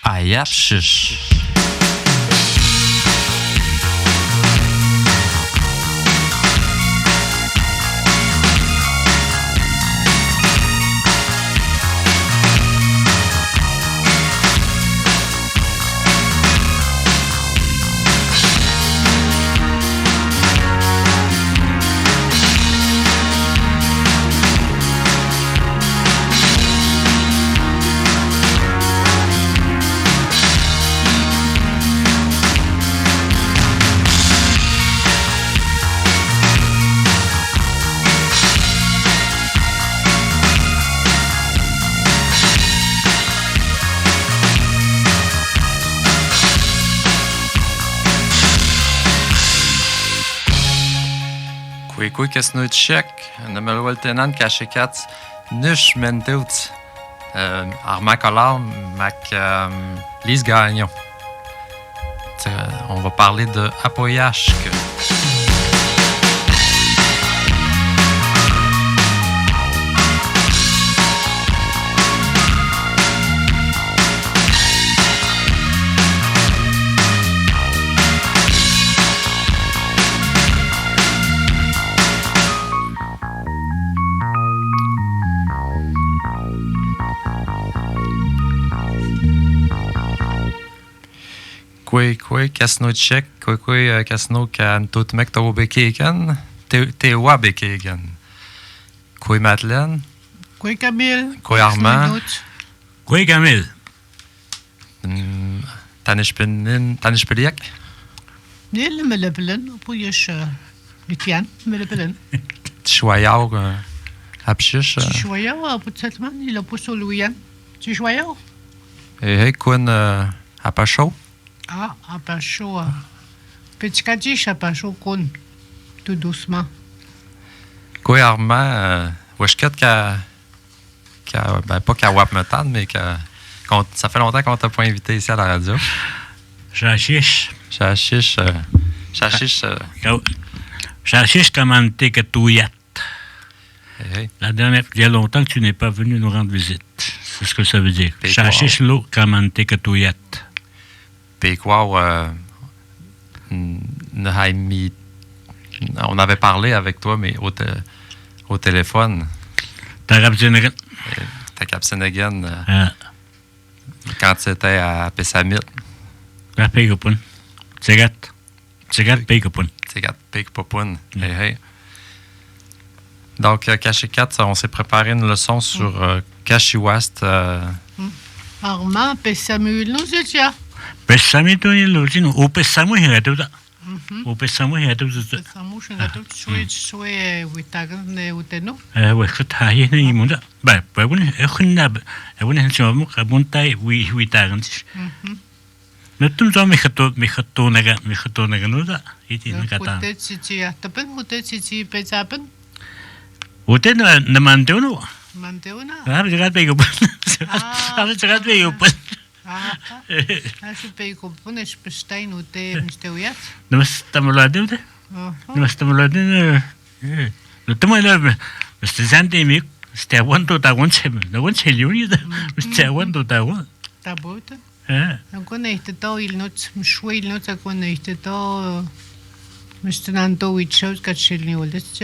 Ayashish. Kui kasno tchek, na malwaltenan kashekats, nush menteut, armak alarm, mac Lise Gagnon. On va parler de Apoyashk. Kui kasno tchek, kui kasno kan tout mek to bekeken, te wa bekeken. Kui Madeleine, kui Camille, kui Armand, kui Camille. Tanishpeliak. Nil melebelen, puyesh Litian melebelen. Tchoyao apshish. Tchoyao peut-être il a poussé Louian. Tchoyao. Et kun apacho. Ah, apacho. Petskadish apacho kun tout doucement. Kui Armand, washkat pas qu'à Wapmetan, mais ça fait longtemps qu'on t'a pas invité ici à la radio. Chachiche. Chachiche comment t'es que touillat. Hey. La dernière, il y a longtemps que tu n'es pas venu nous rendre visite. C'est ce que ça veut dire. Chachiche l'eau comment t'es que touillat. On avait parlé avec toi, mais au téléphone. Ta Cap-Sénégal. Quand tu étais à Pessamit. La Pégopun. Tsegat Pégopun. Tsegat Pégopun. Hey. Donc, Kashikat, on s'est préparé une leçon sur Kashiwast. Armand, Pessamut, nous étions. Pessamut, nous étions. Ou Pessamut, il y a tout ça. Ou Pessamut, il y a tout ça. Pessamut, il y a tout ça. Soit, Witagan, Uteno. Oui, c'est ça. Il y a une monde. Ben, oui, il y a une chose, Abuntai, Witagan. Mais tout le temps, Michatonaga, il y a une cata. Peut-être si tu as tapé, peut-être si tu peux taper. Peut-être ne Manteono. Manteona. Ah, je regarde Pégopun. Je regarde Pégopun. Je paye Pégopun et je peux stein ou te Mstewiyat. Ne m'stamolade. Ne m'stamolade. Le temps est là. C'était endémique. C'était à one to ta one seven. The one cellular. C'était à one to ta one. Ta bote. Donc on a été tôt, il note, mchoué, il note qu'on a été tôt. Mstenanto which shows got shilling all this.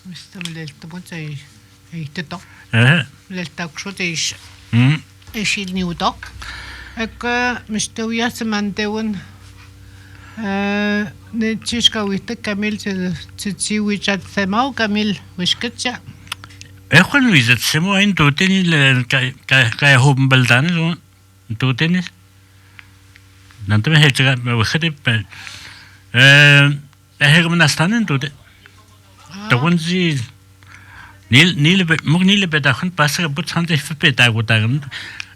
Mstamel to what I ate tôt. Let talk short ish. Shil new talk. Mstewiyat Manteon. Ne Chishka with the Camille to see which at Themau Camille, which gets ya. Quand vous êtes c'est moi un tout tennis quand home baldan tout tennis nanti मैं हेचगा मैं वखते पे हेगम नास्तान तो कौन सी नील पे दाखन पास का बहुत शांति पे तागुतागन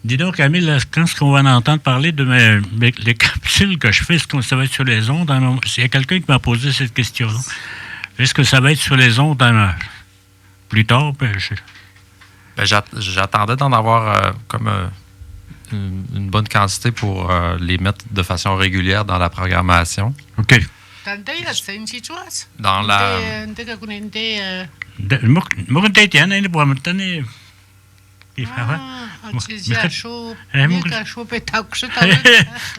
dis-donc Camille quand on va entendre parler de les capsules que je fais est-ce que ça va être sur les ondes il y a quelqu'un qui m'a posé cette question est-ce que ça va être sur les ondes plus tard j'attendais d'en avoir comme une bonne quantité pour les mettre de façon régulière dans la programmation. OK. Dans la... مخد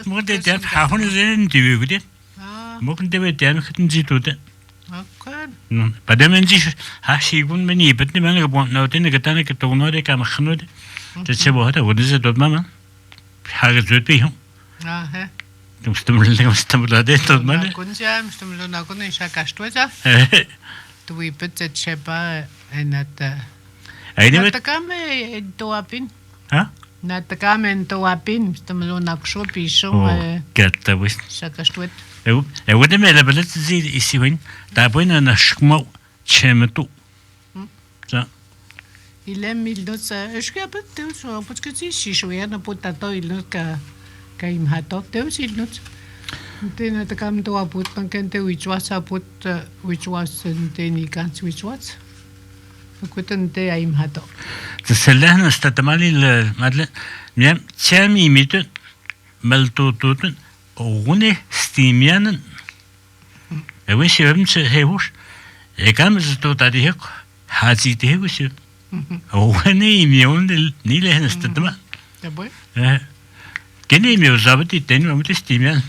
ممكن تبي حاول زين تبي بدي ممكن تبي تعمل خدمة زيتوده بعدين منجي هاشي يكون مني بدني ما نقبل نودين كتاني كتونا ده كم خنود تشبه هذا ودي دوت ماما حاجة زود بيهم مستمر هذا دوت ماما كونجا مستمر ناكون إيش كاشتوجا توي بتشبه إنت ناتكام توابين ها ناتكام توابين مستمر ناكشو بيشو كات بس شكاشتوت وده ما لبلت زي يسوين تابين أنا شكمو شمتو Il aime il note je sais pas tout parce que si je suis un peu tato il note que il m'a tapé aussi il note tu n'as pas comme toi pour quand tu which was a put which was tu ni quand which was écoute tu il m'a tapé تسلّه نستعمل المدل ميم تامي ميت ملتوتوت غني ستيميان وش يبمش هيوش كم زتوت عليك حاسيته وش غني ميون نيله نستعمل تبغى كني ميو زابتي تاني ما متستيميان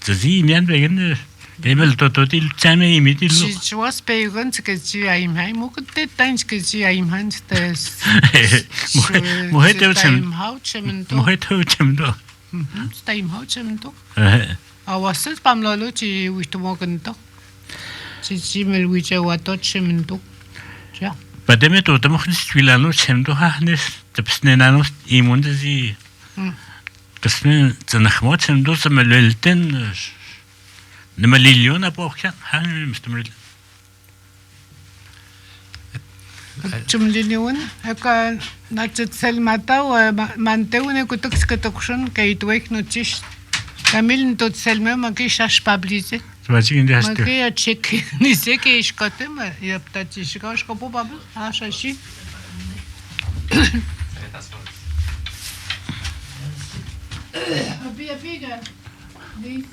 تزي ميان بيجن ملتوتوت التامي ميت شو واس بيجن تكذي أيم هاي ممكن تتانج كذي أيم هانج تس مهت أيم هاوتش من تو مهت هاوتش من تو أيم هاوتش من تو أواسط باملالو تي ويتو ممكن تو تي مل ويجا واتوتش من تو جا بعدين تو تمخلص فيلانو شمدو هنس تبسنانو إيمون تزي كسمن تنخمات شمدو سملولتن نمليليون أبوكان هاي مستمر تمليليون هكا ناتسل ماتا ومانتون كتوكس كتوكشن كيتويك نوتيش كامل نتوتسل ما كيش أشبابليزي تبغى عندي هستو ما كي أتشيك نسيك إيش كتم يبتدي كاش كابو بابل عشاشي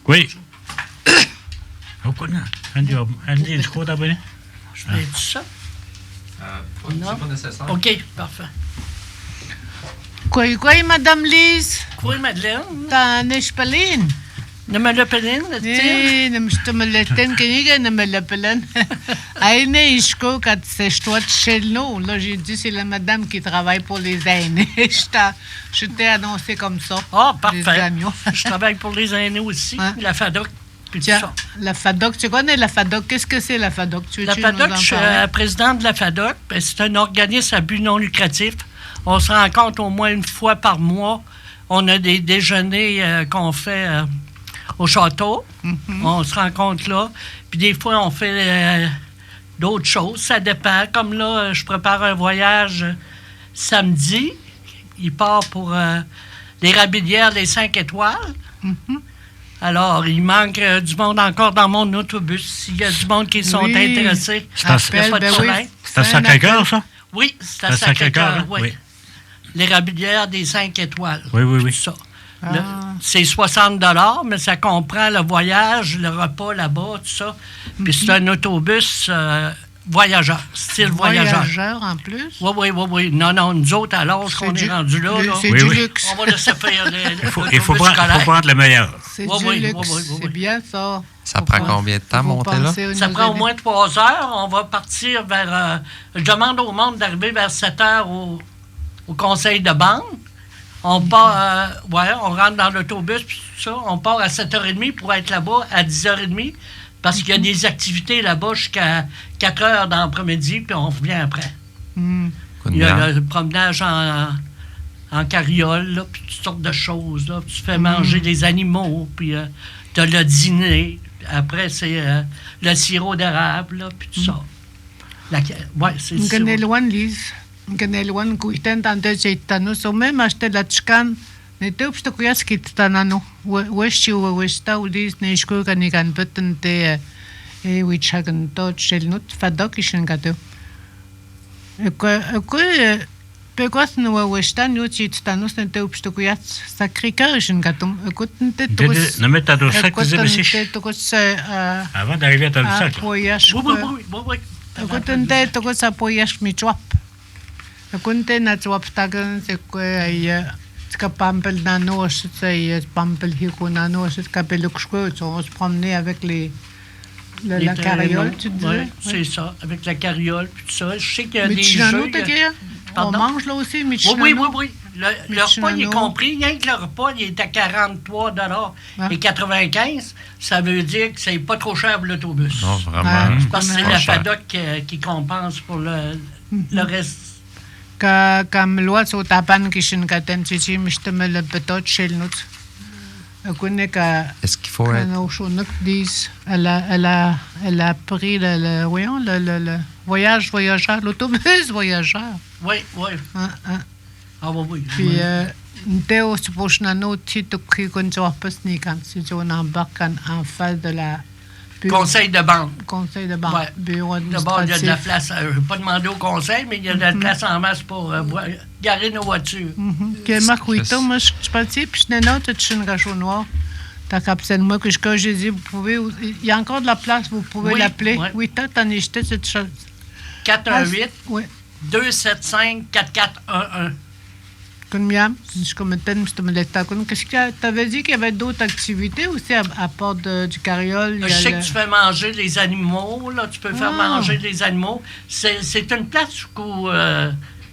كوي هو كنا عندي الخوضة بني Ça? Non. OK, parfait. Quoi, Madame Lise? Quoi, Madeleine? Ta Nishpalin? نملبلين إيه نمشتملتين كنيجا نملبلين. Aïne Ishko quand c'est toi chez nous. Là j'ai dit c'est la madame qui travaille pour les aînés. Je t'ai annoncé comme ça. Ah, parfait. Je travaille pour les aînés aussi. Hein? La FADOC. Tiens, la FADOC, tu connais la FADOC? Qu'est-ce que c'est la FADOC? La FADOC, je suis présidente de la FADOC. C'est un organisme à but non lucratif. On se rencontre au moins une fois par mois. On a des déjeuners qu'on fait au château. Mm-hmm. On se rencontre là. Puis des fois, on fait d'autres choses. Ça dépend. Comme là, je prépare un voyage samedi. Il part pour les Rabinières des 5 étoiles. Mm-hmm. Alors, il manque du monde encore dans mon autobus. S'il y a du monde qui sont intéressés, il n'y a pas de problème. C'est à Sacré-Cœur, ça? Oui, c'est à Sacré-Cœur, oui. Les Rabinières des 5 étoiles. Oui. Ça. C'est 60 $, mais ça comprend le voyage, le repas là-bas, tout ça. Puis c'est un autobus voyageur, style voyageur. Voyageur en plus? Oui. Non, nous autres, alors qu'on est rendu là, c'est du luxe. On va laisser faire il faut prendre le meilleur. C'est du luxe, c'est bien ça. Ça prend combien de temps, monter là? Ça prend au moins 3 heures. On va partir vers... je demande au monde d'arriver vers 7 heures au conseil de banque. On part, on rentre dans l'autobus, puis tout ça. On part à 7h30 pour être là-bas à 10h30, parce qu'il y a des activités là-bas jusqu'à 4h dans l'après-midi, puis on revient après. Il y a le promenage en carriole, là, puis toutes sortes de choses. Là, puis tu fais manger des animaux, puis tu as le dîner. Après, c'est le sirop d'érable, là, puis tout ça. C'est le sirop. Ganelwan kuiten tante jeitanu so me maste lachkan ne teups to kuyaskit tanano weshi westa ulis ne shko kanigan betente wichagan to chelnut fadok ishengato pekwas no westa no chit tanus ne teups to kuyats Sacré-Cœur ishengatum ekutente tos ne metta do sac de besish avant d'arriver à Tadoussac. Oui. Ekutente tos apoyash michwap. Kunte na tuaptagan se kwe ska pampel nano c'est pampel hikunano c'est kapeluxko on se promenait avec la carriole, tu dis? Oui, c'est ça, avec la carriole, puis tout ça. Je sais qu'il y a des jeux... On mange là aussi, Michinano? Oui. Le repas, il est compris. Rien que le repas, il est à 43 et 95. Ça veut dire que c'est pas trop cher pour l'autobus. Non, vraiment. Parce que c'est la FADOC qui compense pour le reste. Comme l'autre, c'est au tapan qui s'en gagne, c'est que je te mets le pétot chez nous. Est-ce qu'il faut être... Elle a pris le voyageur, l'autobus voyageur. Oui. Ah oui. Puis, Théo, c'est pour que nous embarque en face de la... Conseil de banque. Ouais. Bureau d'abord, il y a de la place. Je ne vais pas demander au conseil, mais il y a de la place en masse pour garer nos voitures. Marc Huito, moi, je suis parti, puis je n'ai noté de une rajon noire. T'as capté moi que j'ai dit, vous pouvez. Il y a encore de la place, vous pouvez l'appeler. Oui, t'as acheté cette chose. 418-275-4411. Qu'est-ce que tu avais dit qu'il y avait d'autres activités aussi à part du carriole? Je sais que tu fais manger les animaux, là, tu peux faire manger les animaux. C'est une place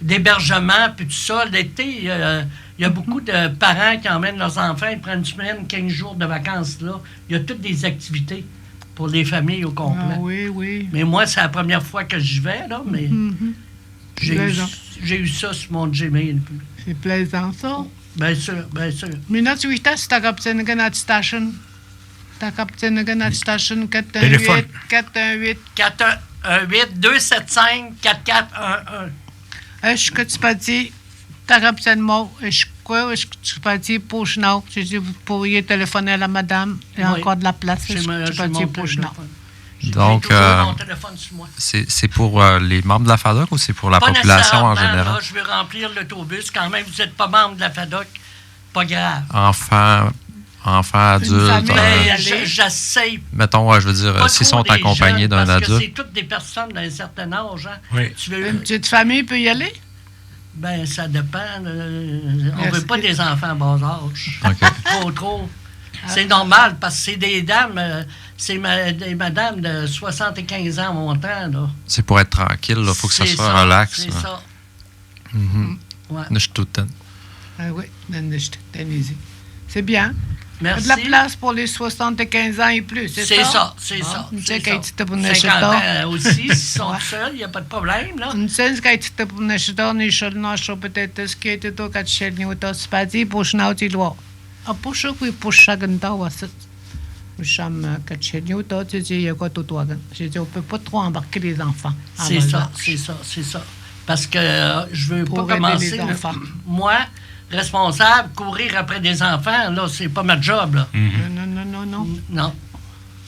d'hébergement, puis tout ça. L'été, il y a beaucoup de parents qui emmènent leurs enfants, ils prennent une semaine, 15 jours de vacances là. Il y a toutes des activités pour les familles au complet. Oui. Mais moi, c'est la première fois que j'y vais, là, mais j'ai eu ça sur mon Gmail. C'est plaisant, ça? Bien sûr. Mais là, tu sais, tu as capté une station. Tu as capté une station 418-275-4411. Est-ce que tu peux dire, tu as capté le mot, est-ce que tu peux dire pour Chenau? Tu dis, vous pourriez téléphoner à la madame, il y a encore de la place. Est-ce que tu peux dire pour Chenau? Donc, c'est pour les membres de la FADOC ou c'est pour la population en général? Là, je vais remplir l'autobus. Quand même, vous n'êtes pas membre de la FADOC, pas grave. Enfants, adultes. J'essaie. Mettons, je veux dire, s'ils sont accompagnés d'un adulte. Parce que c'est toutes des personnes d'un certain âge. Hein. Oui. Une petite famille peut y aller? Ben, ça dépend. On ne veut pas des enfants à bas âge. Trop. C'est normal parce que c'est des dames, des madames de 75 ans montant. Là. C'est pour être tranquille, il faut que ça soit relax. C'est ça. Ouais. C'est bien. Merci. Il y a de la place pour les 75 ans et plus, c'est ça? C'est ça. 50 ans aussi, s'ils sont seuls, il n'y a pas de problème. Là. On ne peut pas trop embarquer les enfants. C'est ça. Parce que je ne veux pas commencer. Moi, responsable, courir après des enfants, là, c'est pas ma job. Là. Non.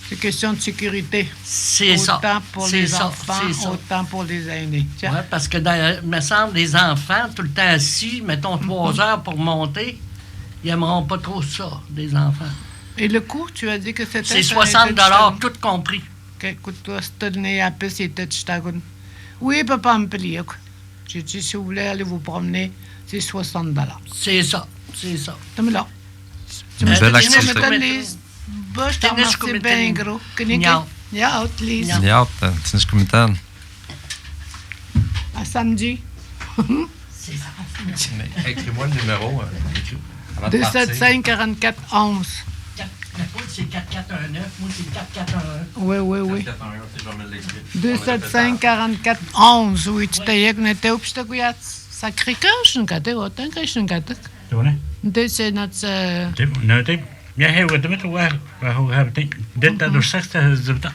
C'est question de sécurité. C'est ça. Autant pour les enfants, autant pour les aînés. Oui, parce que, il me semble, les enfants, tout le temps assis, mettons 3 heures pour monter, ils n'aimeront pas trop ça, des enfants. Et le coût, tu as dit que c'était... C'est 60$, tout compris. Écoute-toi, si tu as donné un peu, c'était oui, papa, me payer. J'ai dit, si vous voulez aller vous promener, c'est 60$. C'est ça. Tu me l'as. Tu me donnes c'est bien gros. Ja, please. Ja, tinns komiteen. À samedi. C'est ça. Écris-moi le numéro. 275 44 11. La poule, c'est 4419. Moi, c'est 4411. Oui. 275 44 11. Oui, tu t'es avec Neteo, puis tu t'es ça crée quand je ne gâte pas, tant que je ne gâte pas. C'est notre. Jeg har været med til at have det der du sagde der.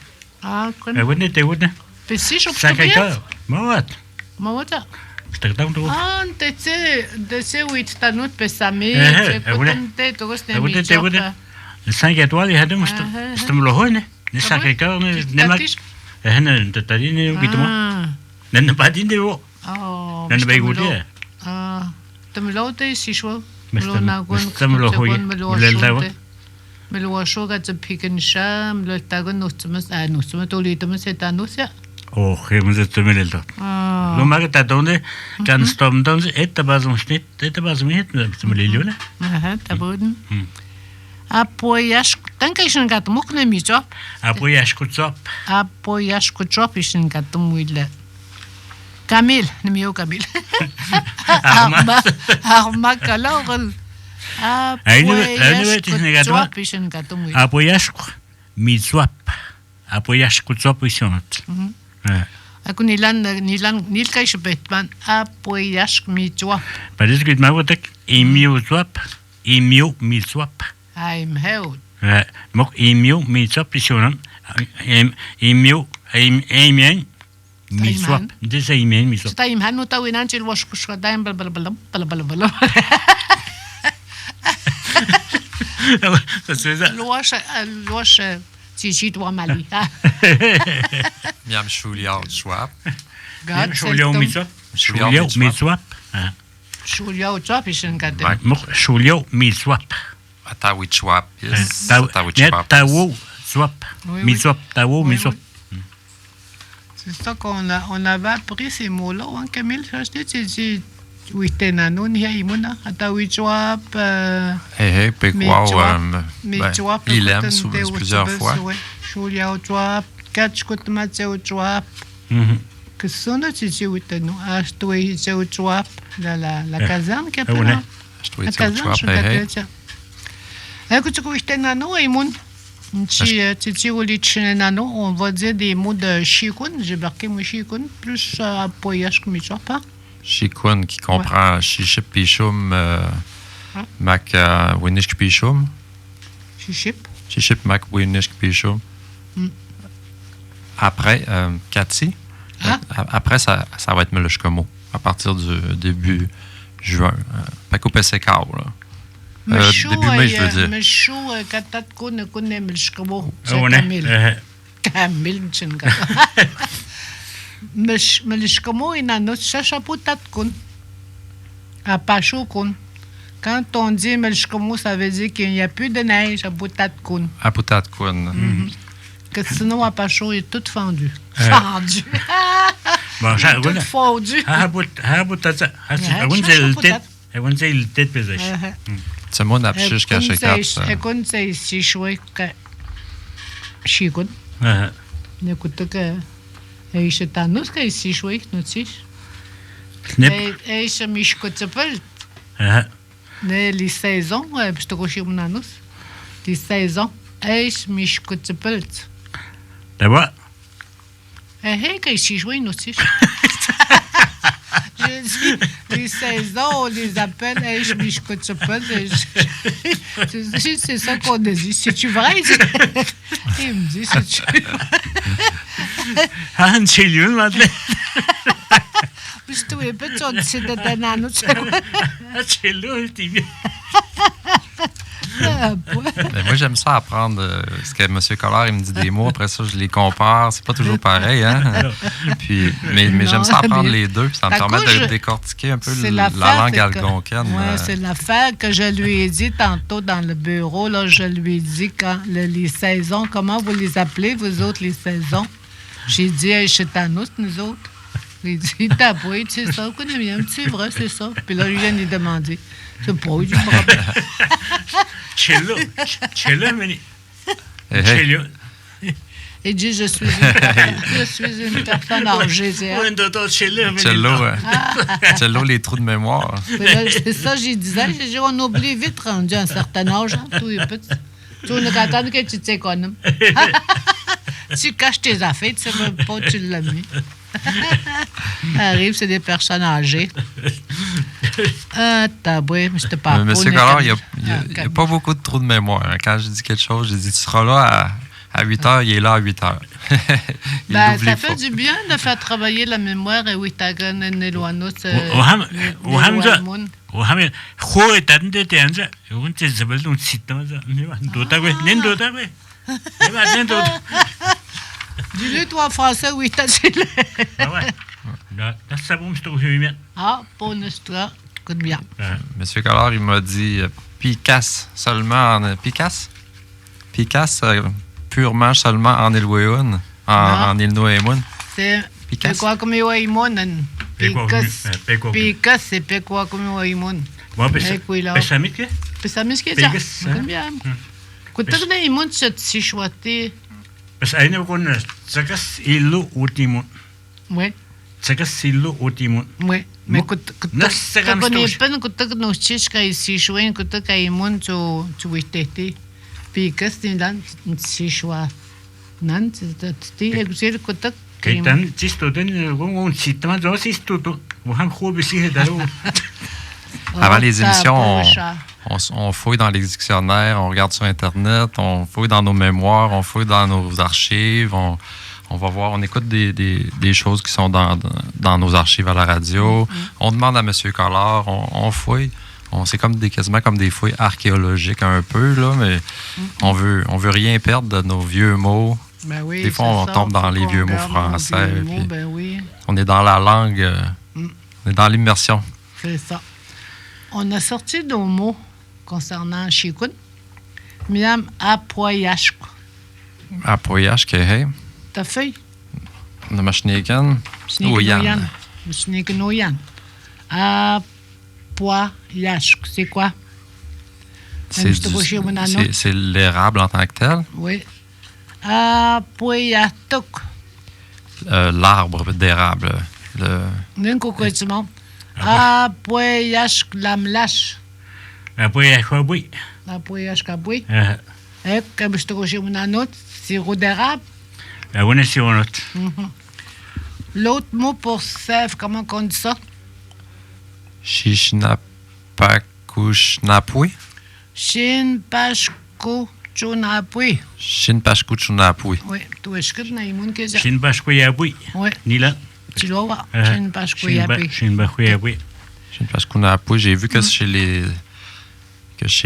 Kun. Jeg ved det ud. Precis, je peux bien. Moi. C'est oui, tu as notre pessamé. Le 5 étoiles, il y a des stimulants. Les 5 étoiles, n'est pas dit de haut. N'est pas goûté. Melwasho gat picken sham le tagon nutsmas nutsmas tolitamas etanusia. Oh, hemos de temer el. Lo mare ta donde kan stom dan et bazum snit et bazum het zum liliola. Taboden. Apoiaș, tanka ishin gato mukne mi job. Apoiaș cu zop. Apoiaș cu job ishin gato muile. Camil, nimi eu Camil. Arma kalorel. Apoiaș cu job ishin gato muile. Apoiaș mi zop. Apoiaș cu zop isionot. Aku nil kai shbetman apoiaș mi job. Parece que me votek emiu zop. Emiu mi zop. I'm held. Mok emiu mi zop isionot. Emiu emien mi zop. Desa emien mi zop. Sta im hanu ta winan chil wash kush daim bal. Loash ci doa mali. Miam shuliao swap. Shuliao mi zop. Shuliao mi zop. Shuliao job ishin gato. Mok shuliao mi zop. Atawi swap. Yes. Atawi Net swap. tawo zop. Mi zop tawo mi zop. C'est ça qu'on avait appris ces mots-là, hein, Camille. Je dis, oui, t'es nanon, il y a imuna, atawi job. Hey, Pekwao, Mi job. il aime plusieurs fois. Shuliao job, catch kutmateo job. Que son de titi witenu, achtoi teo job, la caserne qui appelle. La caserne, je vais te dire. Écoute, tu t'es nanon, imun. Titi nano, on va dire des mots de shikun, j'ai marqué mon shikun, plus apoyage que mi job, hein. Shikun qui comprend Shiship Pishum, Mac Winishk Pishum. Shiship Mac Winishk Pishum. Après, Cathy. Après, ça va être Melushkomo, à partir du début juin. Paco Sekao, là. Début mai, je veux dire. Meshu, katat kun Melushkomo. Camille, Chinga. Melushkomo, il a notre chachapotat kun. À Pacho kun. Quand on dit Melushkomo, ça veut dire qu'il n'y a plus de neige à Poutat kun. À Poutat kun. Que sinon, à Pacho, il est tout fendu. Fendu. Bon, j'ai tout fondu. C'est mon abchiche caché cap. Écoute, c'est si chouette que. Chikun. Écoute, que. Et je t'annonce que si chouette, nous sais. Et je m'y scotchapel. Les saisons, je te couche mon annonce. Les saisons, et je m'y scotchapel. D'abord. Et que si chouette, nous sais. Je dis, les saisons, on les appelle, et je m'y scotchapel. C'est ça qu'on dit. Si tu vrai, il me dit, si tu. Ah, c'est lui, maintenant. Je te vois pas, tu sais, de ta nano. C'est lui, tu viens. Moi, j'aime ça apprendre ce que M. Collard, il me dit des mots, après ça, je les compare. C'est pas toujours pareil, hein? Puis, mais j'aime ça apprendre les deux, puis ça me permet de décortiquer un peu la langue algonquine. Oui, c'est l'affaire que je lui ai dit tantôt dans le bureau. Là, je lui ai dit quand les saisons, comment vous les appelez, vous autres, les saisons? J'ai dit, hey, chez Thanos, nous autres. Il dit, t'as pas, c'est ça, qu'on aime bien, c'est vrai, c'est ça. Puis là, je viens de lui demander. C'est pas, je me rappelle. Cello, mais. Cello. Il dit, je suis une personne âgée. Cello, les trous de mémoire. C'est ça, j'ai disais. On oublie vite rendu à un certain âge. Hein, tout est petit. Tu ne t'attends que tu t'économes. Tu caches tes affaires, tu ne sais même pas, tu l'as mis. Arrive, c'est des personnes âgées. Taboué, mais je te parle pas. Monsieur Collard, il n'y a pas beaucoup de trous de mémoire. Quand je dis quelque chose, je dis, tu seras là à 8 heures, il est là à 8 heures. Ça fait du bien de faire travailler la mémoire et Witagan et Neloanos. Dis-le, toi, en français, oui, t'as dit. Ah ouais. Là, ça bon, je trouve bien. Ah, bonne histoire. Écoute bien. Monsieur Collard, il m'a dit Picasse seulement en. Picasse purement seulement en Illinois. En Illinois. C'est quoi comme Illinois? Picas, c'est Pequa comme Waimon. Bon, Pessamit, que? Pessamit, que ça? Bien. Kutak na imon sa sishwati. Pesayna ko na, sakas ilo utimon. Oui. Sakas ilo utimon. Oui. Mais kutak no chiska sishwen kutak imon to witete. Picas din dan sishwa. Nan ti egusir kutak. Kaitan chisto den un sitman zo sisto to. Waham khobi si dalo. Avant les émissions, on fouille dans les dictionnaires, on regarde sur Internet, on fouille dans nos mémoires, on fouille dans nos archives, on va voir, on écoute des choses qui sont dans nos archives à la radio. On demande à M. Collard, on fouille. C'est quasiment comme des fouilles archéologiques un peu, là, mais on veut rien perdre de nos vieux mots. Ben oui, des fois, on tombe dans les vieux mots français. Oui. On est dans la langue, on est dans l'immersion. C'est ça. On a sorti nos mots concernant Chikun. Miam apoyashk. Apoyashk, hey. Ta feuille? Le machniken. Machniken Oyan. Apoyashk, c'est quoi? C'est l'érable en tant que tel? Oui. Apoyatok. L'arbre d'érable. Apoyashk lamlash. Apoyashk kabui. Apoyashk kabui. Comme je te coche mon autre, sirop d'érable. On est sur un autre. L'autre mot pour sève, comment on dit ça? Shinpakushnapui. Shinpashkuchunapui. Shinpashkuchunapui. Oui, tu es que na imun que ça. Shinpashkuyapui. Oui. Nila. Tu dois voir. Shinpashkuyapui. Shinpashkuyapui. Shinpashkunapui, j'ai vu que chez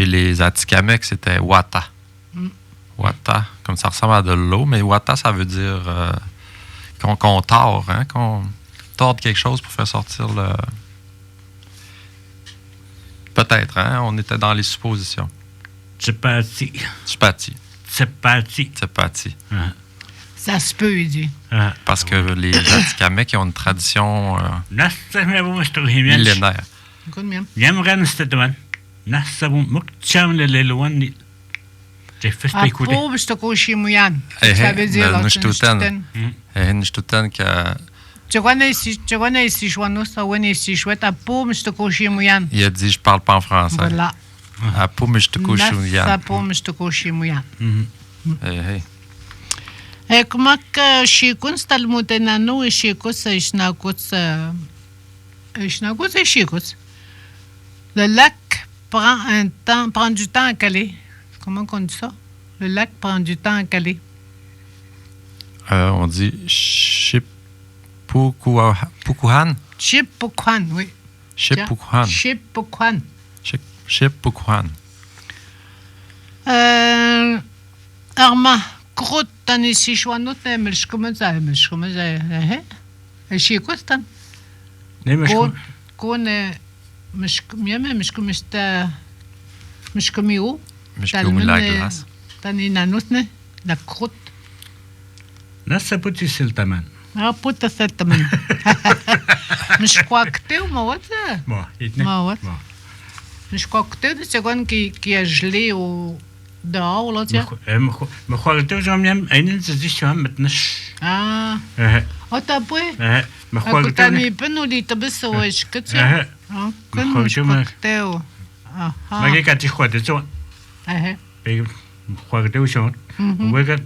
les Atikamekw, c'était Wata. Wata, comme ça ressemble à de l'eau, mais Wata, ça veut dire qu'on tord, hein, qu'on torde quelque chose pour faire sortir le... Peut-être, hein, on était dans les suppositions. Chapati. Chapati. Chapati. Chapati. Ça se peut, il dit. Parce que les Atikamekw ont une tradition millénaire. Yamran Stedman. Nassabum Mukcham Leluan. J'ai fait écouter. Apo, je te coche mouyan. Ça veut dire nous que tu connais ici, je vois nous, ça ouais ici, je vois Apo, je te coche mouyan. Il a dit je parle pas en français. Voilà. Apo, je te coche mouyan. Apo, je te coche mouyan. Et comment que chez Kun Stalmutenano et chez Kus et Schnakuts et Schnakuts. Le lac prend du temps à caler. Comment on dit ça? Le lac prend du temps à caler. On dit Chipukhan. Chipukhan, oui. Chipukhan. Chipukhan. Chipukhan. Arma, croûte, t'en es si chouanot, mais je commence à. Et quoi, c'est un? مش كميو la glace. تاني نانوتنا la croûte. ناس بوتي سلتمان. بوتا سلتمان. مش كواكتيو ما وات. ما وات. مش كواكتيو ده سكون qui a gelé au dehors là tiens. ما كواكتيو جاميام أين تزيشوا هم متنش. t'as pris. ما كواكتيو. تاني بنو اللي تبص وش كتير. كن مش كواكتيو. ما جي كاتي خواتي بيجي خواتي وشون ويجي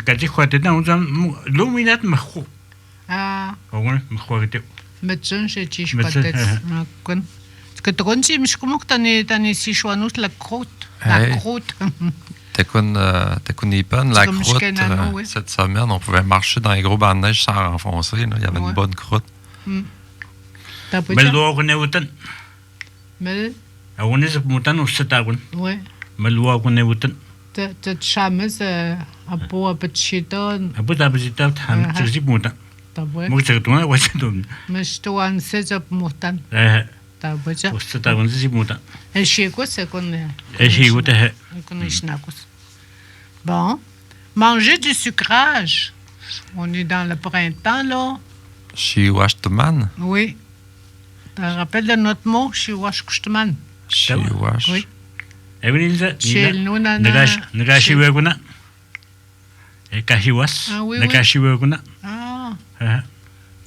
كاتي خواتي ده وزم لومينات مخو هو مخواتي متجن شيء تيش باتت كن كتكون شيء مش كم تاني سيشوانوس la croûte تكون يبان la croûte cette semaine on pouvait marcher dans les gros bancs de neige sans renfoncer il y avait une bonne croûte ملوه نيوتن مل أونيز بموتان وستاون. Oui. ملوا كنيوتن. تشامس أبو بتشيتون. أبو تابتشيتون هم تجيب موتان. طبعا. مو تشتون واشتون. مش توان سجب موتان. طبعا. وستاون تجيب موتان. الشيكوس يكون. الشيكوس ه. يكون يشناكوس. Bon, manger du sucrage. On est dans le printemps là. Chez Washington. Oui. Tu te rappelles de notre mot, Chiwash Kushtaman? Chiwash. Oui. Chez nous, Nagashibaguna. Et Kashiwas. Ah oui, Nagashibaguna. Ah.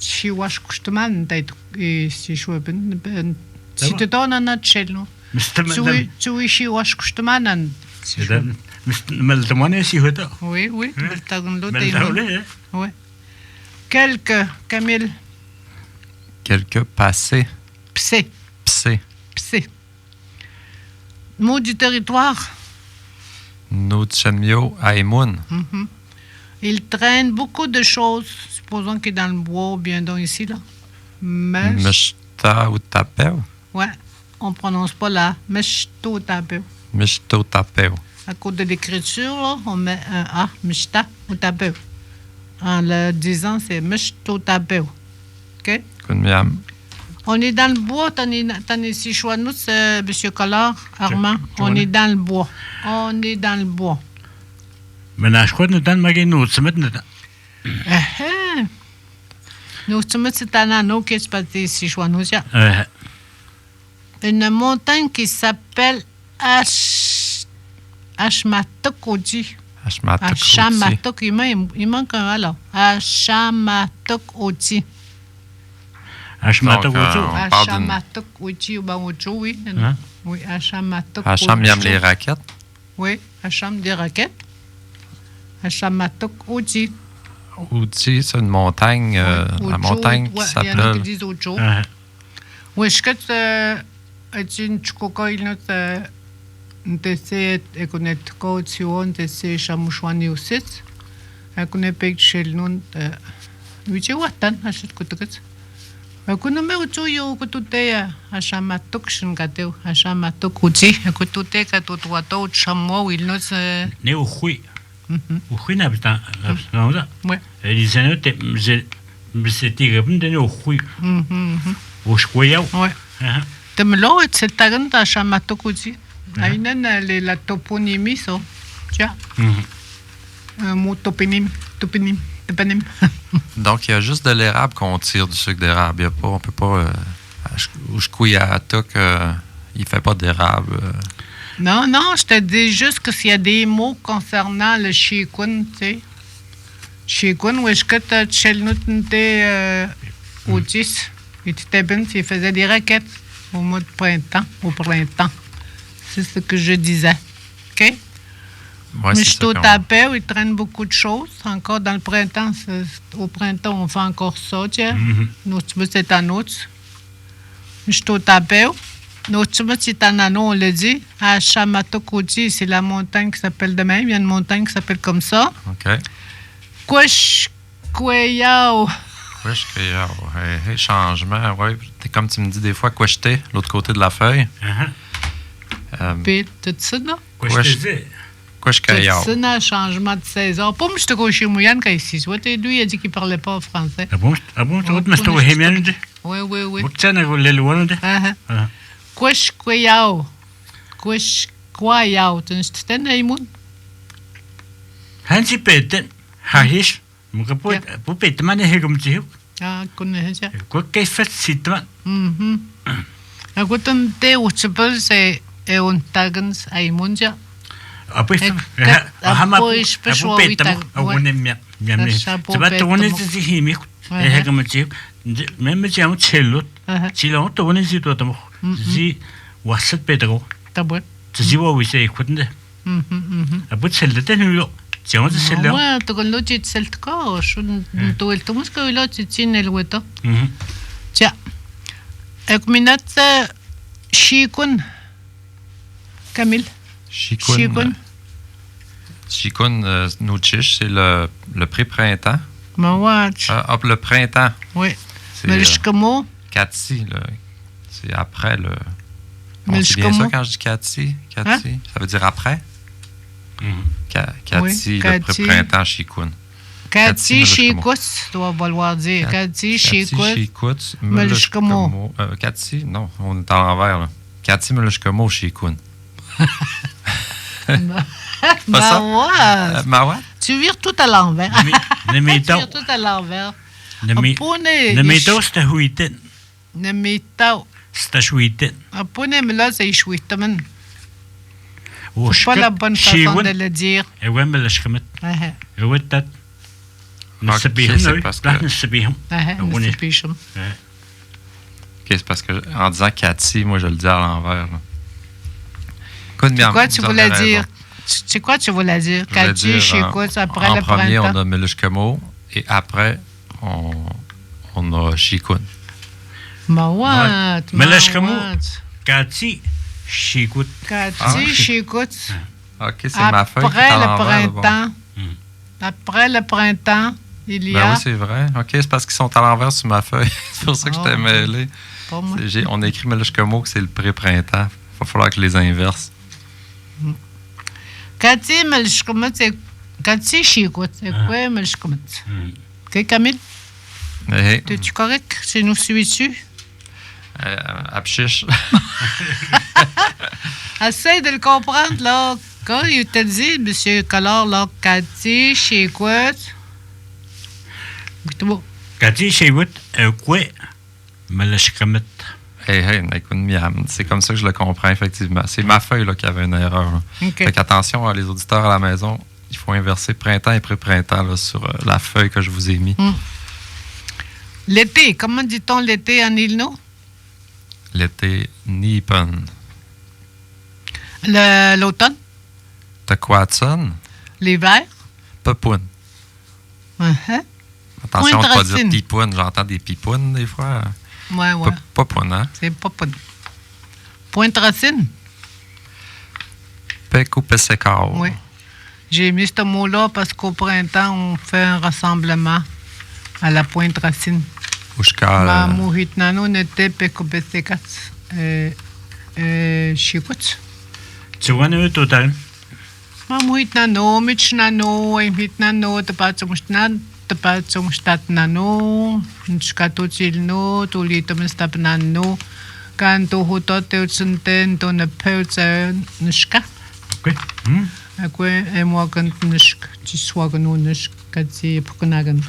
Chiwash Kushtaman, si je veux bien. Si tu donnes un autre chez nous. Tu es Chiwash Kushtaman. Maltamane si hoto. Oui. Oui. Quelques, Camille. Quelques passés. Psé. Mot du territoire. Nutchenmio Aïmoun. Il traîne beaucoup de choses. Supposons qu'il est dans le bois ou bien dans ici, là. Meshta ou Tapeu. Ouais, on ne prononce pas là. Meshto Tapeu. Meshto Tapeu. À cause de l'écriture, là, on met un A, Meshta ou Tapeu. En le disant, c'est Meshto Tapeu. OK? On est dans le bois, t'en es ici, choix nous, c'est M. Collard, Armand. On est dans le bois. Mais je crois que nous avons magé nous, c'est maintenant. Nous sommes c'est un anneau qui est passé ici, choix nous. Une montagne qui s'appelle Ashmatok-Oji. Ashmatok, il manque un là. Ashmatok-Oji. Ashmatok-Oji, oui. Oui, Ashmatok-Oji. Hacham aime les raquettes. Oui, Hacham des raquettes. Ashmatok-Oji. Oji, c'est une montagne, la montagne qui s'appelle... Il y en a qui disent Ojo. Oui, je crois que c'est une chococa, il note... Ntese ekunet kaution ntese shamushwani usit ekunet pek shelnun wiche watan ashit kutukets ekunet me uchuyo kutute ashamatok shinkateu ashamatok uchi kutute katutwato chammo ilnos ne uhui na bta na ouais elisano te mseti gabnde ne uhui ushkoya ouais temlo c'est tagant ashamatok uchi la toponymie, ça. Tiens. Un mot toponime. Donc, il y a juste de l'érable qu'on tire du sucre d'érable. On peut pas... il ne fait pas d'érable. Non, je te dis juste que s'il y a des mots concernant le chikun, tu sais. Chikun, où est-ce que tu as au 10, et tu t'es bien, il faisait des raquettes au mois de printemps, C'est ce que je disais. OK? Ouais, mais je suis au tapé, il traîne beaucoup de choses. Encore dans le printemps, au printemps, on fait encore ça, tiens. Notre c'est un autre. Je suis au tapé. Notre c'est un anneau, on le dit. À Shamatokoti, c'est la montagne qui s'appelle de même. Il y a une montagne qui s'appelle comme ça. OK. Kweyao. Changement, oui. Comme tu me dis des fois, Kweshte, l'autre côté de la feuille. Puis, tout ça, là? Kweshkayao. C'est un changement de saison. Pas je te couche mouillane quand ici. Lui, il a dit qu'il ne parlait pas français. Ah bon, tu vois, tu es hémienne? Oui. Tu as le loin, Kweshkayao. Kweshkayao. Tu sais, Naïmoun? Hansi Peten, Hahish, mon capot, pour Peten, man, comme tu Ah, connais ça. Quoi qu'il fait, c'est toi. Écoute, c'est un tagens Aimunja. Après, tu vas tourner ces chimiques, et comme tu même si on cello, si on tourne si toi, si was it Pedro. Tu dis, oui, c'est écoute. Après, c'est le tenue. Tu as dit, c'est là. Ouais, tu as le dit, c'est le cas. Je ne dois pas te que là, tu tiens le weta. Tiens. Et minute, Chikun. Camille. Chikun, Nouchish, c'est le pré-printemps. Hop, le printemps. Oui. Mais jusqu'à moi. Katsi, c'est après le. C'est bien ça quand je dis Katsi? Katsi, ça veut dire après? Katsi, le pré-printemps, Chikun. Katsi, Chikouts, doit vouloir dire. Katsi, Chikouts, Melushkamo. Katsi, non, on est à l'envers, là. Katsi, Melushkamo, Chikun. Mawat. Tu vires tout à l'envers. Tu vires tout à l'envers. Le métaux, c'est huiten. نميتاو استشويتين أبوني ملاز يشويتمن pas la bonne façon de le dire. وين ملشكمت وتت نسبيهم نسبيهم نسبيهم Ok, c'est parce que en disant Cathy, moi je le dis à l'envers. C'est quoi tu voulais dire? C'est quoi tu voulais dire? Cathy, chez quoi, après le printemps? En premier, on a Melishkemo et après, on a Shikun. Mawat. Melishkemo, Cathy, Shikut. Cathy, Shikut. Ok, c'est ma feuille qui est à l'envers. Après le printemps, il y a... Ben oui, c'est vrai. Ok, c'est parce qu'ils sont à l'envers sur ma feuille. C'est pour ça que je t'ai mêlé. On a écrit Melishkemo que c'est le pré-printemps. Il va falloir que je les inverse. Cathy, Melishkemo, c'est... Cathy, Shikut. C'est quoi, Melishkemo? Ok, Camille? Es-tu correct? C'est nous suis-tu? Abchiche. Essaye de le comprendre, là. Quand il te dit, M. Collard, là, Cathy, Shikut... Cathy, Shikut, quoi? Melishkemo. C'est comme ça que je le comprends, effectivement. C'est ma feuille là, qui avait une erreur. Okay. Fait qu'attention, les auditeurs à la maison, il faut inverser printemps et pré-printemps là, sur la feuille que je vous ai mis. L'été, comment dit-on l'été en Ilno? L'été, Nippon. L'automne? Takwatson. L'hiver? Papoun. Attention, on ne peut pas dire pipoun. J'entends des pipounes des fois. Ouais. Papoun, hein? C'est papoun. Pointe-racine? Pec ou pessekao. Oui. J'ai mis ce mot-là parce qu'au printemps, on fait un rassemblement à la Pointe-racine. Ma mouhit nano n'était pec ou pessekat. Chikut. Tu vois, nous, total? Ma mouhit nano, mitch nano, mouhit nano, Tapatong nano, Nchkatochilno, Tulitomestap nano, Kanto Hototelsunten, Tona Pelzer, Nishka. Ok. Akwe, Emwagan Nishk, Chiswagan Nishk, Katsi Pukunagan.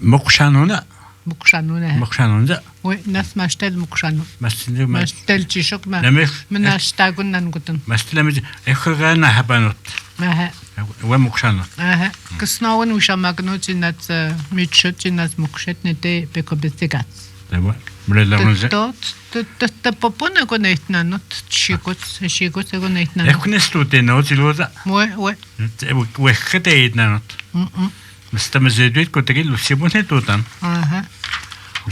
Mokshanona. Mokshanona. Oui, Nas Mastel Mokshano. Mastel Chishok, Manashtagun Nangutan. Mastel, Ekhurana Habanot. ومقشانة كسناون وشاماغنو تينات ميتشو تينات مقشت نتي بيكو بيستيغات دابا بلا لا نزا تبوبونا كونيتنا نوت شيكوت كونيتنا كنستو تينو تيلوزا وي وخديتنا نوت مستمزيدويت كوتريل وسيبوني توتان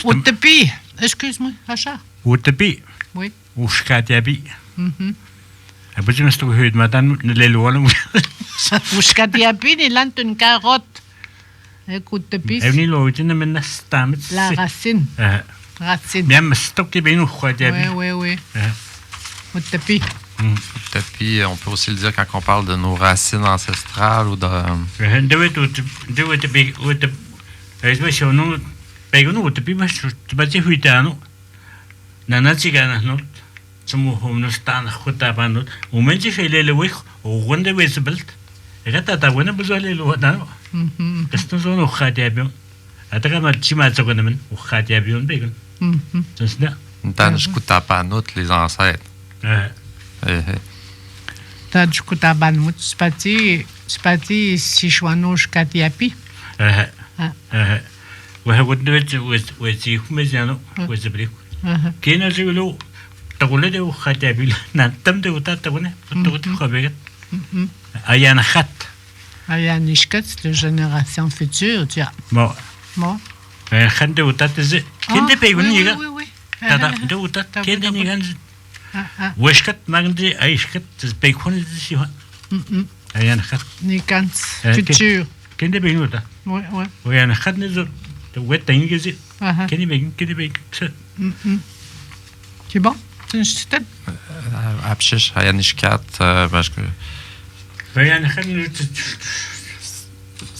والتبي اسكوزمي هاشا والتبي وي وشكاتيابي أبغى نستوي هيد ماتان نليلوانو وشكاتيابي نلانت une carotte écoute pis أبني لو جينا من نستعمل la racine racine bien مستوكي بينو خواتيابي oui والتبي Tapis, on peut aussi le dire quand on parle de nos racines ancestrales ou de... سموهم نستعن خطابانو ومنجي في ليلة ويخ وغنده ويسبلت غتا تاونا بزولي لوطانو استنزونو خاتيابيون أتاقا ما تشيما تسوكنا من وخاتيابيون بيكون تنسنا Tanjku Tapanut, les ancêtres. Tanjku Tapanut, spati Sichuano Shkatiapi. وهود وزي خمزانو وزبريك كينا زيلو تقول لي وخاتيابي نتم دو تاتونا تقول خبيت أيان خات أيان نشكت لجنراسيون فيتور تيا مو خند دو تاتزي كنت بيقول نيجا تدا دو تات كنت نيجا وشكت ماغندي أيشكت بيكون زيها أيان خات نيكانت فيتور كنت بيقول تا ويان خات نزل ويت تيجي كني بيجي C'est bon? Abshish, Hayanishkat, parce que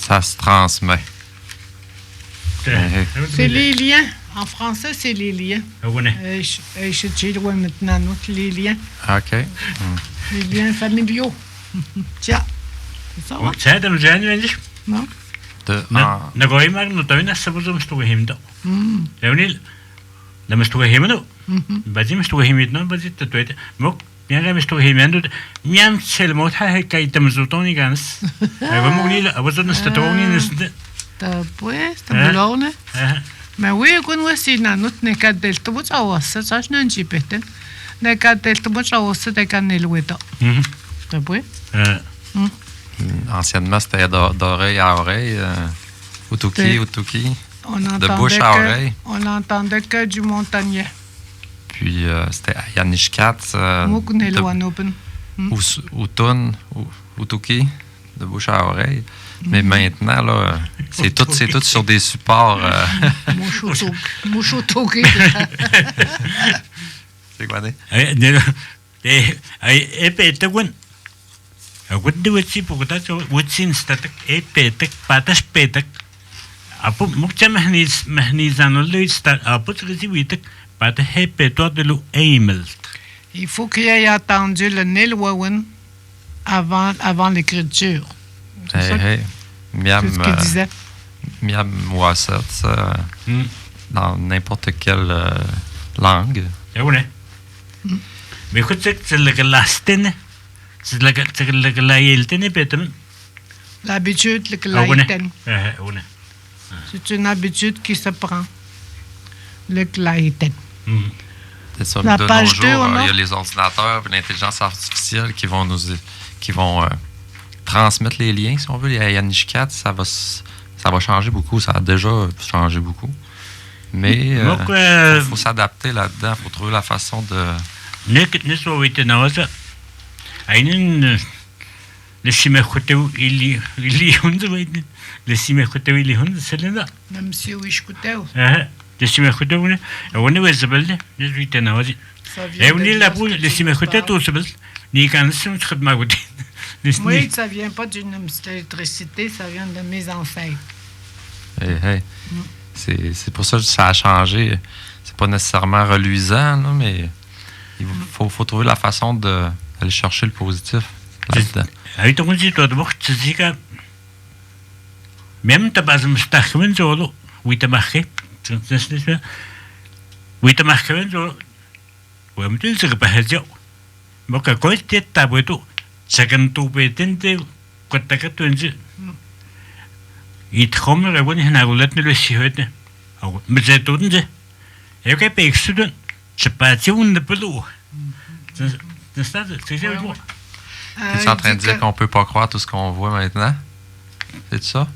ça se transmet. C'est les liens. En français, c'est les liens. Je te vois maintenant les liens. OK. Les liens familiaux. Tiens. C'est ça, ouais? C'est un génie, non? نقولي ما نطوينا السبوزو مستوي هم ده. لوني Da mistura himeno. Bazi mistura himeno bazi tatuete. Mok bien mistura himeno. Miam selmo ha kai tamzutoni gans. Vamos unir a vos no statoni neste. Da pues, da bolone. Ma we kun wasi na not ne ka del to bot awassa sach nan jipeten. Ne ka del to bot awassa de kan nelweta. Da pues. Anciennement, c'était d'oreille à oreille. Utuki. De bouche à oreille. On n'entendait que du montagnais. Puis c'était à Yanishkat. Utun, Utuki, de bouche à oreille. Mais maintenant, là, c'est tout sur des supports. Mouchotoki. C'est quoi, né? What do we see? Because what's in static? Petek, patas petek. Apo mukcha mahnizanolo stat. Apo recibitek patas he peto de lo email. Il faut qu'il ait attendu le Neil Wowen avant l'écriture. C'est ça ce qu'il disait. Miam Wasset, dans n'importe quelle langue. Mais écoute, c'est le lastine. C'est l'habitude, c'est une habitude qui se prend. Le glaïten. C'est ça, de nos jours, il y a les ordinateurs et l'intelligence artificielle qui vont transmettre les liens, si on veut. À Yanishkat, ça va changer beaucoup. Ça a déjà changé beaucoup. Mais il faut s'adapter là-dedans. Il faut trouver la façon de... Einen le simekoteu ili hunde weiden le simekoteu ili hunde selena même si wishkoteu le simekoteu ne on est zabelde ne vitena wazi et on est là pour le simekoteu tout sebel ni kan sim khidma gudi oui ça vient pas d'une électricité ça vient de mes ancêtres c'est pour ça que ça a changé. C'est pas nécessairement reluisant là, mais il faut trouver la façon de aller chercher le positif là-dedans. Aí tu consi todo bok tsika. Même ta base mustaqmen zolo, oui ta marqué. Oui ta marqué zolo. Ouais, mais tu sais que pas hezio. Boka quoi tête ta boito. Second tu petente quata que tu enzi. Il tromme le bon hna gulat ne le sihote. Mais c'est tout nze. Et que pe exudun. C'est pas tu ne peux l'eau. C'est en train de dire qu'on ne peut pas croire tout ce qu'on voit maintenant? C'est ça?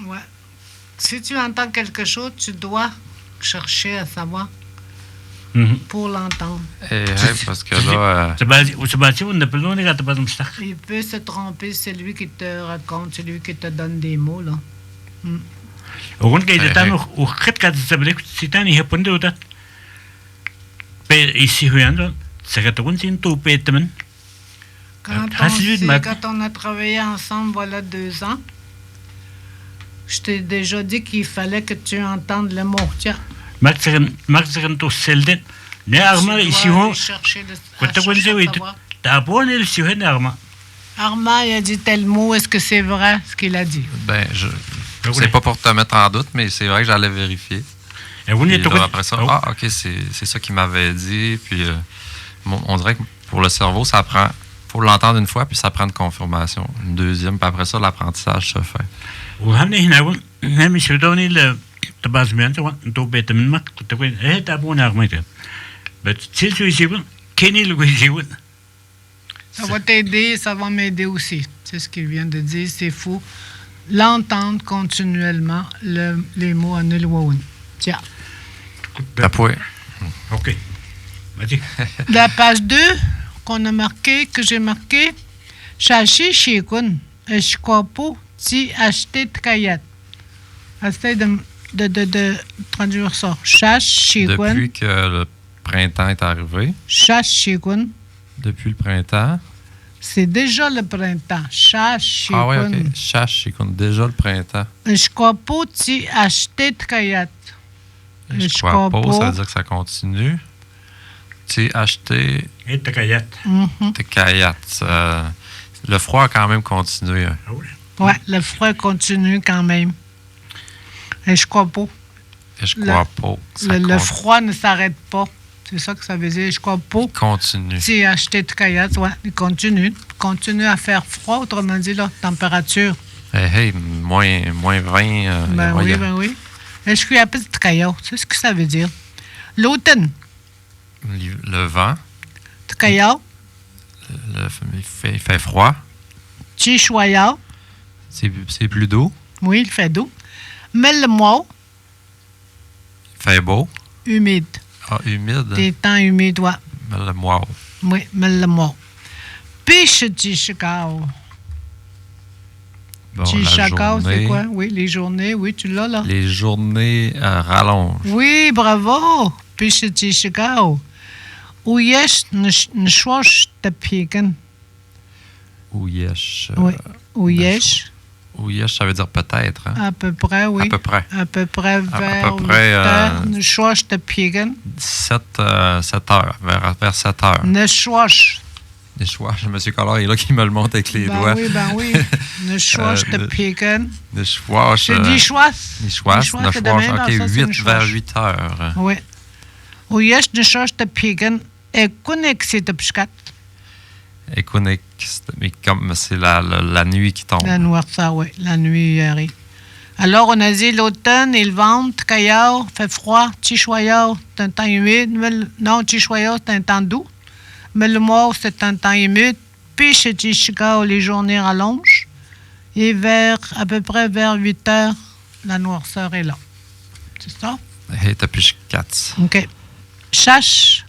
Ouais. Si tu entends quelque chose, tu dois chercher à savoir pour l'entendre. Parce que là... Il peut se tromper, c'est lui qui te raconte, c'est lui qui te donne des mots, là. Ici, quand on a travaillé ensemble, voilà 2 ans, je t'ai déjà dit qu'il fallait que tu entendes le mot. Tiens. Armand, il a dit tel mot, est-ce que c'est vrai ce qu'il a dit? Ben, c'est pas pour te mettre en doute, mais c'est vrai que j'allais vérifier. Et là, après ça, OK, c'est ça qu'il m'avait dit. Puis on dirait que pour le cerveau, ça prend... Il faut l'entendre une fois, puis ça prend une confirmation. Une deuxième, puis après ça, l'apprentissage se fait. Ça va t'aider, ça va m'aider aussi. C'est ce qu'il vient de dire. C'est fou. L'entendre continuellement, les mots en Nilwaoun. Tiens. OK. La page 2 qu'on a marqué, que j'ai marqué, Chachi Shikun, Eshkopo, Ti Acheté Tkayat. Essaye de traduire ça. Shikun. Depuis que le printemps est arrivé. Shikun. Depuis le printemps. C'est déjà le printemps. Shikun. Ah oui, OK. Shikun, déjà le printemps. Eshkopo, Ti Acheté Tkayat. Eshkopo, ça veut dire que ça continue. Tu acheté. Et Tekayat. Tekayat. Le froid a quand même continué. Oui, le froid continue quand même. Eshkopo. Je crois pas. Le froid ne s'arrête pas. C'est ça que ça veut dire. Je crois pas. Il continue. Si acheter Tkayat, ouais, il continue. Continue à faire froid, autrement dit, la température. Hey, moins 20. Ben oui. Est-ce qu'il y a pas de Tkayat? C'est ce que ça veut dire. L'automne. Le vent. Tkayat. Il fait froid. Tishwaya. C'est plus doux. Oui, il fait doux. Melmois. Il fait beau. Humide. Ah, humide. Des temps humides, ouais. Melmois. Oui, melmois. Piche Tishikao. Bon, Tishikao, c'est quoi? Oui, les journées. Oui, tu l'as là. Les journées rallongent. Oui, bravo. Piche Tishikao. Où yesh ne choche de pigen. Où yesh. Oui. Où yesh. Où yesh, ça veut dire peut-être. Hein? À peu près, oui. À peu près. À peu près vers à peu près, ne choche de pigen. 7 heures, vers 7 heures. Ne choche. Les choix. M. Collard est là qui me le montre avec les doigts. Ben oui. Ne choche de pigen. Les choix. C'est des choix. Les choix. OK, 8 vers 8 heures. Oui. Où yesh ne choche de pigen. Et connecté de pskat. Économique, mais comme c'est la nuit qui tombe. La noirceur, oui. La nuit arrive. Alors, on a dit l'automne et le ventre, Tkayao, fait froid. Tishwaya, c'est un temps humide. Non, Tishwaya, c'est un temps doux. Mais le mois, c'est un temps humide. Puis chez Tishikao, les journées rallongent. Et à peu près vers 8 heures, la noirceur est là. C'est ça? Et t'as plus 4. OK. Chache.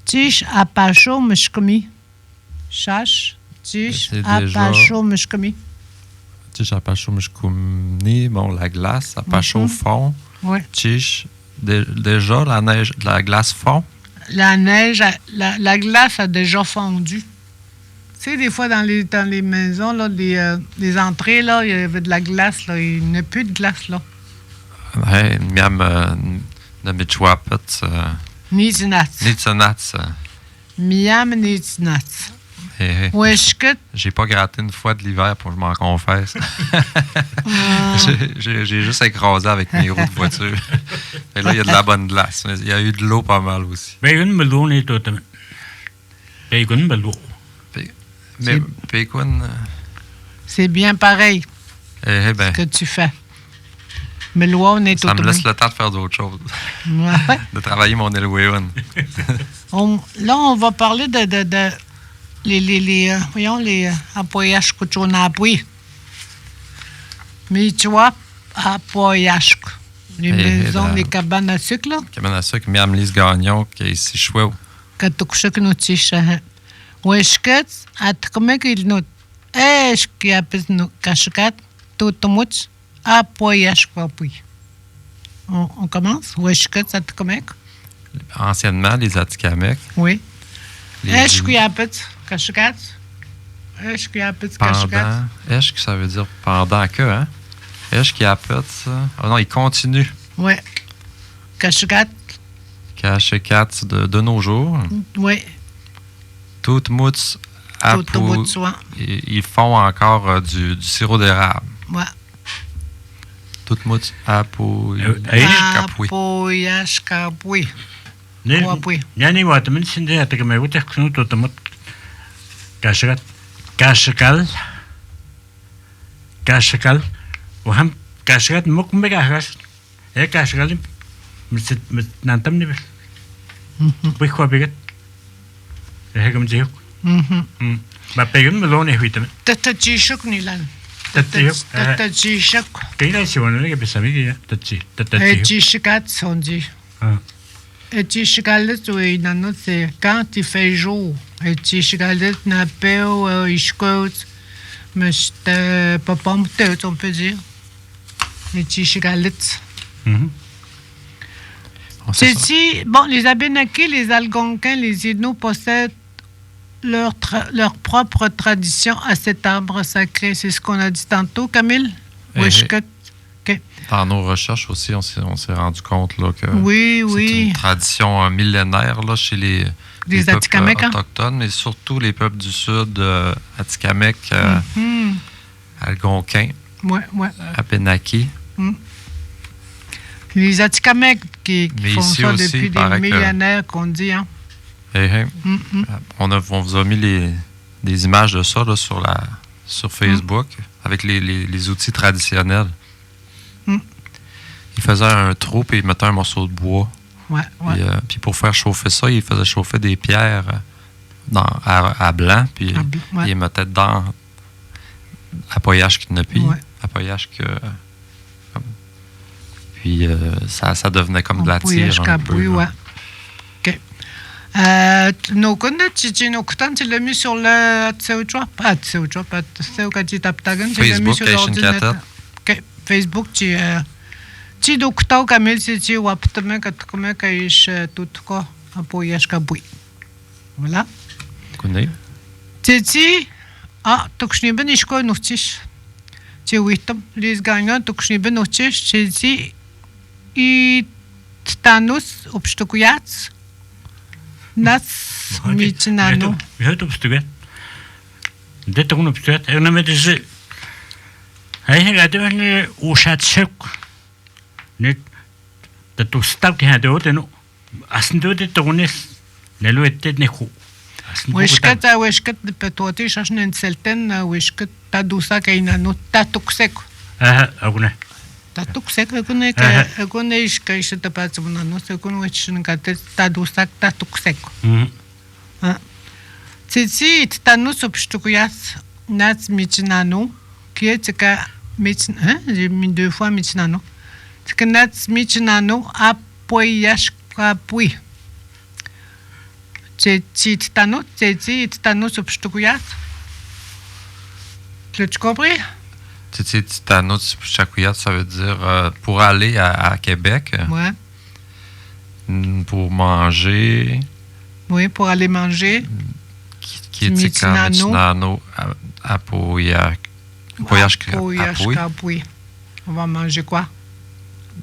Tish apacho mishkomi. Chache. Tish apacho mishkomi. Tish apacho mishkomi. Bon, la glace, apacho fond. Oui. Tish, déjà, la glace fond. La neige, la glace a déjà fondu. Tu sais, des fois, dans les maisons, là, les entrées, là, il y avait de la glace, là. Il n'y a plus de glace, là. Hey, miam, namichwapet. Nitsinats. Miam nitsinats. Hey. Oueshket. J'ai pas gratté une fois de l'hiver pour que je m'en confesse. J'ai juste écrasé avec mes roues de voiture. Et là, il y a de la bonne glace. Il y a eu de l'eau pas mal aussi. Mais Pécoun. C'est bien pareil. Eh ben, ce que tu fais. Mais l'eau, on est ça me laisse le temps de faire d'autres choses. Ouais. De travailler mon Elwéon. Là, on va parler de les appoyages que tu as appris. Mais tu vois, appoyages. Les maisons, les cabanes à sucre, là. Cabanes à sucre, miam Lise Gagnon, qui est ici chouette. Que tu couches que nous tiches. Est-ce que comment qu'il nous. Est-ce qu'il y a plus de cachekat, tout le monde, appoyages, puis. On commence? Est-ce que ça te comment? Anciennement, les Atikamekw. Oui. Est-ce qu'il y a plus de cachekat? Est-ce qu'il y a plus de cachekat? Est-ce que ça veut dire pendant que, hein? Est-ce qu'il y a plus ça? Oh non, il continue. Oui. Cachekat. Cachekat de nos jours. Oui. Toute mousse. Ils font encore du sirop d'érable. Ouais. Toute mousse apouille. Apouille. Yani vatamin sinde atakame wutek kunu totamot kashakal وهم كاشغات ممكن بقى كاش هي كاشغال مت نانتم نبل بيخوا بيجت هيك مجيك ما بيجن ملون هويتم تتجيشك نيلان تتجيشك كيلا سيوانا لك بسامي تتجيشكات سونجي تتجيشكالت وينانو سي quand il fait jour تتجيشكالت نابيو يشكوت مش بابام توت on peut dire les tishigalites. Ceci, bon, les Abénaquis, les Algonquins, les Inuits possèdent leur propre tradition à cet arbre sacré. C'est ce qu'on a dit tantôt, Camille? Okay. Dans nos recherches aussi, on s'est rendu compte là, que c'est une tradition millénaire là, chez les peuples autochtones, mais surtout les peuples du Sud, Atikamekw, Algonquins, Abénaquis. Les Atikamekw qui font ça aussi, depuis des millénaires qu'on dit. Hein. On vous a mis des images de ça là, sur Facebook avec les outils traditionnels. Ils faisaient un trou et ils mettaient un morceau de bois. Puis pour faire chauffer ça, ils faisaient chauffer des pierres à blanc, puis ils les mettaient dedans à poillage knapi, à poillage que... Puis ça devenait comme de la tire un peu. OK. Nous connaissons, tu l'as mis sur le Facebook, tu documentes Camille, tu waptame katkume kaish tutko apoyash kabui. Voilà. Connais. Titi tukshni ben ishko nutish. Tu witam les gagnants tukshni ben nutish titi I tanus obstukuyats nas mitnano. Hört obstuket. Det tog obstuket. Jag med det. Hej, jag det var osatsuk. Nyt det stod kan det åt asndu det tones nelu ettet neku wishkat petotish ashnen selten wishkat tadusa kaina no tatuksek agune tatuksek agune ish kaisha tapatsuna no sekun wichin katet tadusa tatuksek tsitsi tanus obstukuyas nats michnano kietka micn j'ai 2 fois michnano Tknats michnano apoyashkapui. Titano substukuyat. Tu as compris? Titano substukuyat, ça veut dire pour aller à Québec. Ouais. Pour manger. Oui, pour aller manger. Michnano apoyashkapui. On va manger quoi?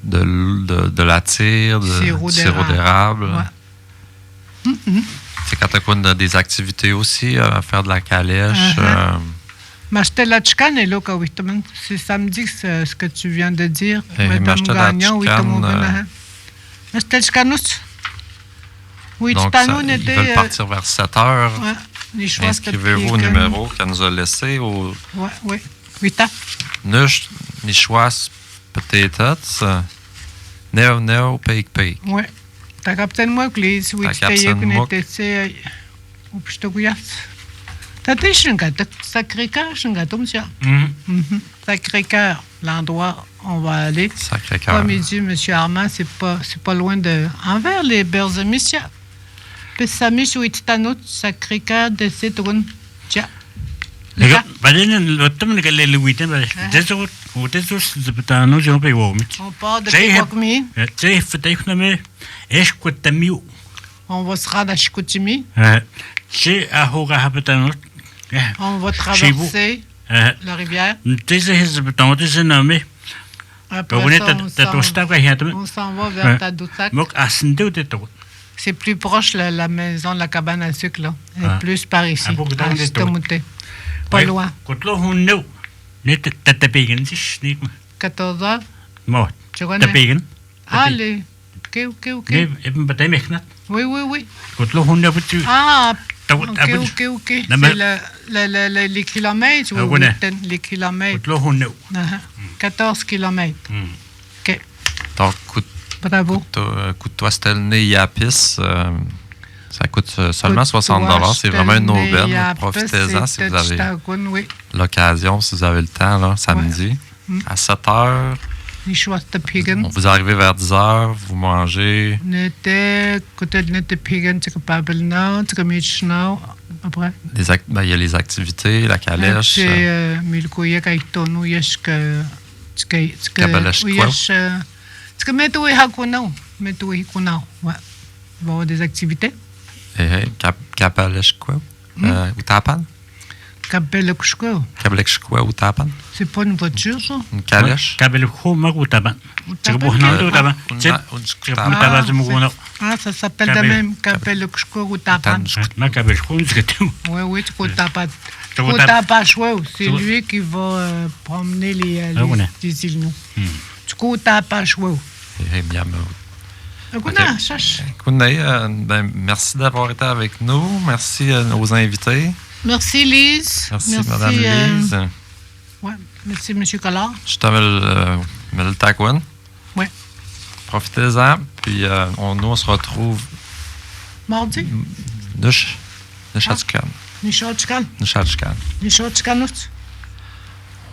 De la tire, de sirop d'érable. Ouais. C'est quand tu as des activités aussi, à faire de la calèche. C'est samedi ce que tu viens de dire. Madame Gagnon, oui, donc, ils veulent partir vers 7 heures. Inscrivez-vous au numéro qu'elle nous a laissé. Oui. Nush, Nishwas, Potatoes, Neo, Peik. Oui. Ta capitaine moi que les switch taillés que c'est obstukuyas. Ta tishinga, Sacré-Cœur, monsieur. Sacré-Cœur, l'endroit où on va aller. Sacré-Cœur. Comme il dit monsieur Armand, c'est pas loin de envers les Berzemisia. Puis ça mis sur Itanot, Sacré-Cœur de Citron. Tiens. بعدين التم قال لي الويتين جزء وتزوج بتاعنا جنوب يومي. On part de Kouakmi. جاي فتحنا ما إيش كنت ميو. On va se rendre à Chicoutimi. شيء أهوغا هبتانا. On va traverser la rivière. تيجي هز بتاعنا تيجي نامي. Après ça, on s'en va vers Tadoussac. مك أسندو تتو. C'est plus proche la maison de la cabane à sucre là. Et plus par ici. À Chitomouté. Pas loin. 14 heures. Tu connais? Ah, les... Ok. Oui. Ah, ok. C'est les kilomètres. Oui, les kilomètres. 14 kilomètres. Ok. Donc, bravo. Coûte-toi Stelné Yapis. Ça coûte seulement 60$. C'est vraiment une aubaine. Profitez-en si vous avez l'occasion, si vous avez le temps, là, samedi. À 7 heures. Vous arrivez vers 10 heures, vous mangez. Il y a les activités, la calèche. Des activités. Kapeleshkwa Utapan? Kapeleshkwa Utapan? C'est pas une voiture, ça? Une calèche? Kapeleshkwa Utapan. Ah, ça s'appelle de même Kapeleshkwa Utapan. Oui, Utapan. C'est lui qui va promener les îles. Utapan. Miam. Merci d'avoir été avec nous. Merci à nos invités. Merci, Lise. Merci Mme Lise. Ouais, merci, M. Collard. Je t'appelle Meltakwan. Oui. Profitez-en. Puis nous, on se retrouve. Mardi? Nishatchkan.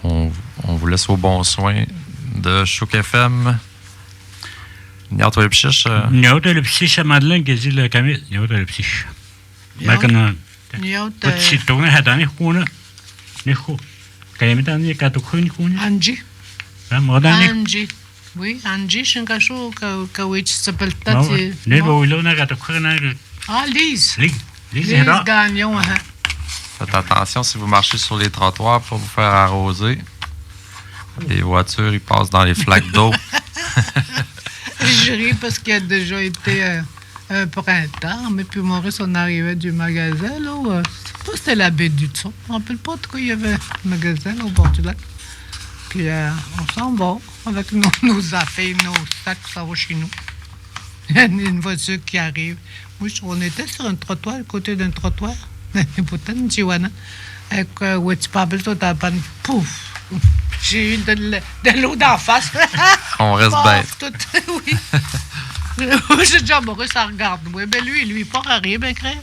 On vous laisse au bon soin de Chouk FM. Niaut le psish. Niaut le psish à Madeleine, qu'est-ce le Camille? Niaut le psish. Maintenant, petit tourné à l'année, qu'on a. Nico. Camille, t'as dit qu'à tout cru, Angie. Angie. Oui, Angie, je suis un cachot, qui s'appelle Tati. Ah, Lise. Lise Gagnon. Faites attention si vous marchez sur les trottoirs pour vous faire arroser. Les voitures, ils passent dans les flaques d'eau. Je ris parce qu'il a déjà été un printemps, mais puis Maurice, on arrivait du magasin, là. Je ne sais pas si c'était la baie du Tson. Je ne me rappelle pas, en tout cas, il y avait un magasin là, au bord du lac. Puis on s'en va avec nos affaires, nos sacs, ça va chez nous. Il y a une voiture qui arrive. Moi, on était sur un trottoir, à côté d'un trottoir. Pourtant, Tijuana. Avec Wetipabel, tout à panne. Pouf! J'ai eu de l'eau d'en face. On reste bête. Oui. J'ai dit à Maurice, ça regarde. Oui, ben lui, pas rien, ben crème.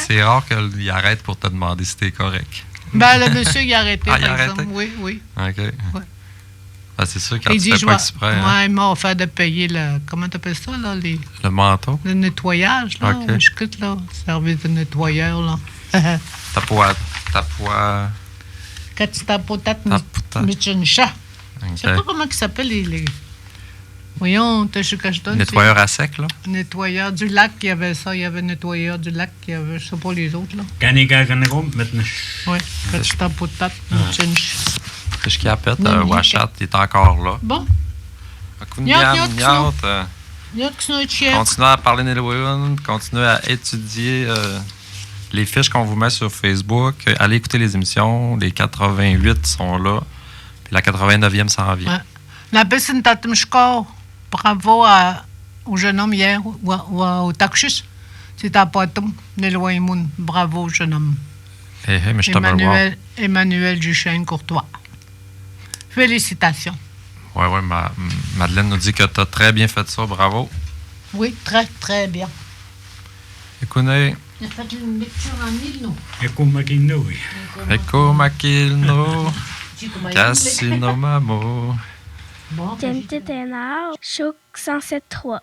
C'est rare qu'il arrête pour te demander si t'es correct. Ben, le monsieur, il a arrêté, par exemple. Oui. OK. Ouais. Ben, c'est sûr, quand il tu fais pas exprès. Moi, il m'a offert de payer le... Comment t'appelles ça, là? Le manteau? Le nettoyage, là. OK. Je quitte, là. Service de nettoyeur, là. Ta poire. Quand tu tapotates, mais un chat. Je sais pas comment il s'appelle, les... Voyons, t'as ce que je donne. Nettoyeur à sec, là? Nettoyeur du lac, il y avait ça. Il y avait nettoyeur du lac, il y avait, je sais pas les autres, là. Oui, quand tu tapotates, mais un chat. Qu'est-ce qu'il appelle? Washat, il est encore là. Bon. Continuez à parler Nilwyn, continuez à étudier les fiches qu'on vous met sur Facebook. Allez écouter les émissions. Les 88 sont là. Puis la 89e s'en vient. La personne Tatumshko, bravo au jeune homme hier, ou au Takshus. C'est à Poitou, Nilwyn. Bravo au jeune homme. Mais je t'aime. Emmanuel Duchesne-Courtois. Félicitations. Oui, Madeleine nous dit que tu as très bien fait ça. Bravo. Oui, très, très bien. Écoutez. Il a fait une lecture en Ilno. Eko Makilno. Cassino Mamo. Chouk 107.3.